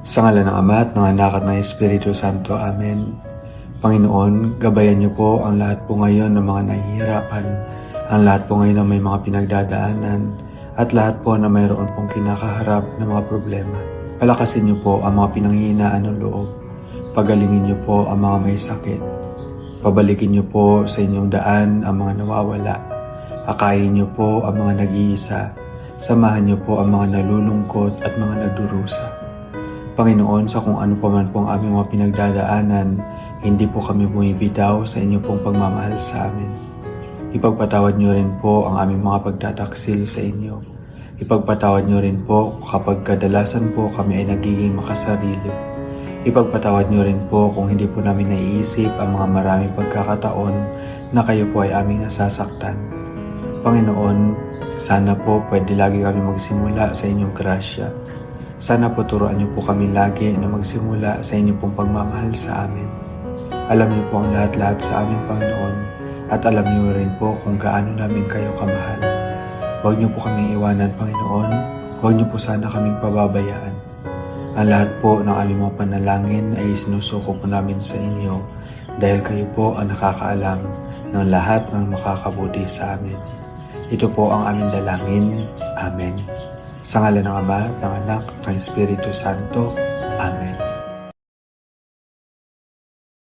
Sa ngalan ng Ama at ng Anak at ng Espiritu Santo. Amen. Panginoon, gabayan niyo po ang lahat po ngayon ng mga nahihirapan, ang lahat po ngayon na may mga pinagdadaanan, at lahat po na mayroon pong kinakaharap ng mga problema. Palakasin niyo po ang mga pinanghihinaan ng loob. Pagalingin niyo po ang mga may sakit. Pabalikin niyo po sa inyong daan ang mga nawawala. Akayin niyo po ang mga nag-iisa. Samahan niyo po ang mga nalulungkot at mga nagdurusa. Panginoon, sa kung ano pa man po ang aming mga pinagdadaanan, hindi po kami bumibitaw sa inyo pong pagmamahal sa amin. Ipagpatawad niyo rin po ang aming mga pagtataksil sa inyo. Ipagpatawad niyo rin po kapag kadalasan po kami ay nagiging makasarili. Ipagpatawad niyo rin po kung hindi po namin naiisip ang mga maraming pagkakataon na kayo po ay aming nasasaktan. Panginoon, sana po pwede lagi kami magsimula sa inyong grasya. Sana po turuan niyo po kami lagi na magsimula sa inyong pong pagmamahal sa amin. Alam niyo po ang lahat-lahat sa amin, Panginoon, at alam niyo rin po kung gaano namin kayo kamahal. Huwag niyo po kaming iwanan, Panginoon. Huwag niyo po sana kaming pababayaan. Ang lahat po ng aming mga panalangin ay sinusuko po namin sa inyo dahil kayo po ang nakakaalam ng lahat ng makakabuti sa amin. Ito po ang aming dalangin. Amen. Sa ngalan ng Ama, ng Anak, ng Espiritu Santo. Amen.